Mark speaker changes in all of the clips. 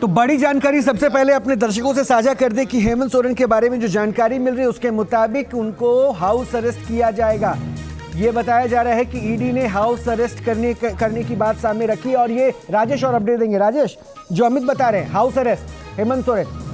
Speaker 1: तो बड़ी जानकारी सबसे पहले अपने दर्शकों से साझा कर दे कि हेमंत सोरेन के बारे में जो जानकारी मिल रही है उसके मुताबिक उनको हाउस अरेस्ट किया जाएगा। ये बताया जा रहा है कि ईडी ने हाउस अरेस्ट करने की बात सामने रखी और ये राजेश और अपडेट देंगे। राजेश, जो अमित बता रहे हैं हाउस अरेस्ट हेमंत सोरेन।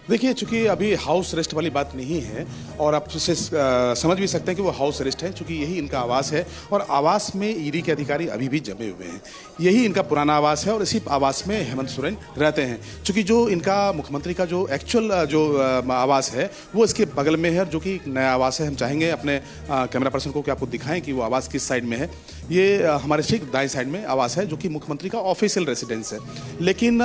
Speaker 2: देखिए, चूंकि अभी हाउस अरेस्ट वाली बात नहीं है और आप उसे समझ भी सकते हैं कि वो हाउस अरेस्ट है, चूंकि यही इनका आवास है और आवास में ईडी के अधिकारी अभी भी जमे हुए हैं। यही इनका पुराना आवास है और इसी आवास में हेमंत सोरेन रहते हैं। चूंकि जो इनका मुख्यमंत्री का जो एक्चुअल जो आवास है वो इसके बगल में है, जो कि नया आवास है। हम चाहेंगे अपने कैमरा पर्सन को कि आपको दिखाएं कि वो आवास किस साइड में है। ये हमारे ठीक दाएं साइड में आवास है, जो कि मुख्यमंत्री का ऑफिशियल रेसिडेंस है। लेकिन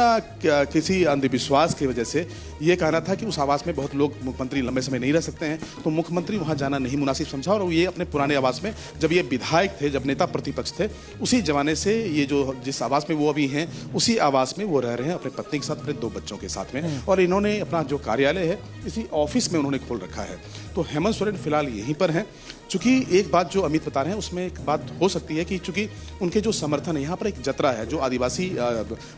Speaker 2: किसी अंधविश्वास की वजह से ये कहना था कि उस आवास में बहुत लोग मुख्यमंत्री लंबे समय नहीं रह सकते हैं, तो मुख्यमंत्री वहां जाना नहीं मुनासिब समझा और ये अपने पुराने आवास में, जब ये विधायक थे, जब नेता प्रतिपक्ष थे, उसी जमाने से ये जो जिस आवास में वो अभी हैं उसी आवास में वो रह रहे हैं अपने पत्नी के साथ, अपने 2 बच्चों के साथ में। और इन्होंने अपना जो कार्यालय है इसी ऑफिस में उन्होंने खोल रखा है। तो हेमंत सोरेन फिलहाल यहीं पर हैं। चूंकि एक बात जो अमित बता रहे हैं उसमें एक बात हो सकती है कि चूंकि उनके जो समर्थन है, यहाँ पर एक जतरा है जो आदिवासी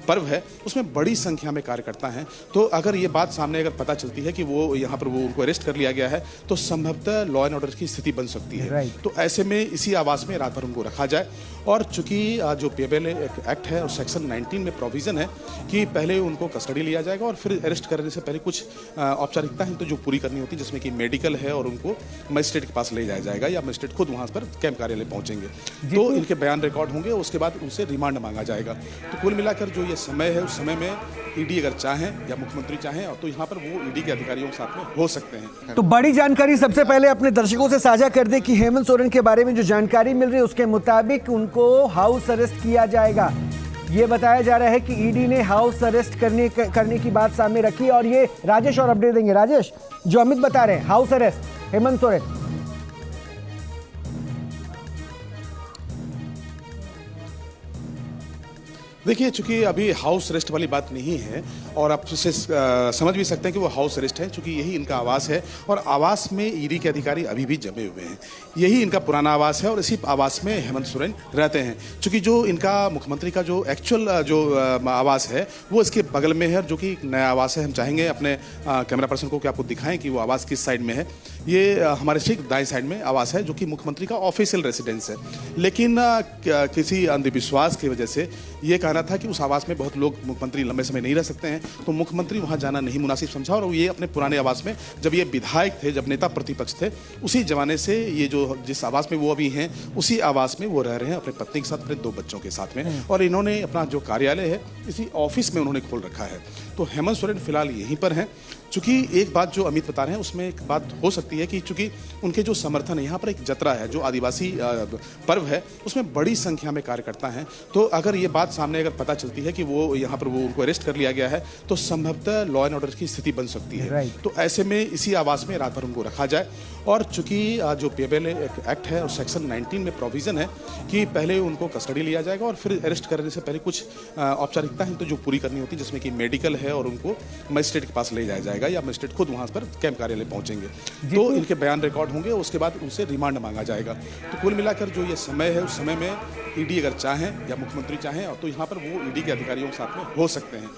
Speaker 2: पर्व है, उसमें बड़ी संख्या में कार्यकर्ता हैं। तो अगर ये बात सामने अगर पता चलती है कि वो यहाँ पर वो उनको अरेस्ट कर लिया गया है तो संभवतः लॉ एंड ऑर्डर की स्थिति बन सकती है। तो ऐसे में इसी आवास में रात भर उनको रखा जाए। और चूंकि जो पीएबएल एक्ट है और सेक्शन 19 में प्रोविजन है कि पहले उनको कस्टडी लिया जाएगा और फिर अरेस्ट करने से पहले कुछ औपचारिकता है तो जो पूरी करनी होती है, जिसमें कि मेडिकल है और उनको मजिस्ट्रेट के पास ले जाया जाएगा या मजिस्ट्रेट खुद वहां पर कैंप कार्यालय पहुंचेंगे तो इनके बयान रिकॉर्ड होंगे। उसके बाद उनसे रिमांड मांगा जाएगा। तो कुल मिलाकर जो ये समय है उस समय में ईडी अगर चाहें या मुख्यमंत्री चाहें तो यहाँ पर वो ईडी के अधिकारियों के साथ में हो सकते हैं।
Speaker 1: तो बड़ी जानकारी सबसे पहले अपने दर्शकों से साझा कर दे कि हेमंत सोरेन के बारे में जो जानकारी मिल रही है उसके मुताबिक उनको हाउस अरेस्ट किया जाएगा। ये बताया जा रहा है कि ईडी ने हाउस अरेस्ट करने की बात सामने रखी और ये राजेश और अपडेट देंगे। राजेश, जो अमित बता रहे हैं हाउस अरेस्ट हेमंत सोरेन।
Speaker 2: देखिए, चूंकि अभी हाउस अरेस्ट वाली बात नहीं है और आप उसे समझ भी सकते हैं कि वो हाउस अरेस्ट है, चूंकि यही इनका आवास है और आवास में ईडी के अधिकारी अभी भी जमे हुए हैं। यही इनका पुराना आवास है और इसी आवास में हेमंत सोरेन रहते हैं। चूंकि जो इनका मुख्यमंत्री का जो एक्चुअल जो आवास है वो इसके बगल में है, जो कि नया आवास है। हम चाहेंगे अपने कैमरा पर्सन को कि आपको दिखाएं कि वो आवास किस साइड में है। ये हमारे ठीक दाएं साइड में आवास है, जो कि मुख्यमंत्री का ऑफिशियल रेसिडेंस है। लेकिन किसी अंधविश्वास की वजह से ये कहना था कि उस आवास में बहुत लोग मुख्यमंत्री लंबे समय नहीं रह सकते हैं, तो मुख्यमंत्री वहां जाना नहीं मुनासिब समझा और ये अपने पुराने आवास में, जब ये विधायक थे, जब नेता प्रतिपक्ष थे, उसी जमाने से ये जो जिस आवास में वो अभी हैं उसी आवास में वो रह रहे हैं अपने पत्नी के साथ, अपने 2 बच्चों के साथ में। और इन्होंने अपना जो कार्यालय है इसी ऑफिस में उन्होंने खोल रखा है। तो हेमंत सोरेन फिलहाल यहीं पर हैं। चूंकि एक बात जो अमित बता रहे हैं उसमें एक बात हो सकती है कि चूंकि उनके जो समर्थन है, यहाँ पर एक जतरा है जो आदिवासी पर्व है, उसमें बड़ी संख्या में कार्यकर्ता हैं। तो अगर ये बात सामने अगर पता चलती है कि वो यहाँ पर वो उनको अरेस्ट कर लिया गया है तो संभवतः लॉ एंड ऑर्डर की स्थिति बन सकती है। तो ऐसे में इसी आवास में रात भर उनको रखा जाए। और चूंकि जो पीएबएल एक्ट है और सेक्शन 19 में प्रोविजन है कि पहले उनको कस्टडी लिया जाएगा और फिर अरेस्ट करने से पहले कुछ औपचारिकता है तो जो पूरी करनी होती है, जिसमें कि मेडिकल है और उनको मजिस्ट्रेट के पास ले जाया जाएगा या मजिस्ट्रेट खुद वहां पर कैंप कार्यालय पहुंचेंगे तो इनके बयान रिकॉर्ड होंगे। उसके बाद उनसे रिमांड मांगा जाएगा। तो कुल मिलाकर जो ये समय है उस समय में ईडी अगर चाहें या मुख्यमंत्री चाहें तो यहाँ पर वो ईडी के अधिकारियों के साथ में हो सकते हैं।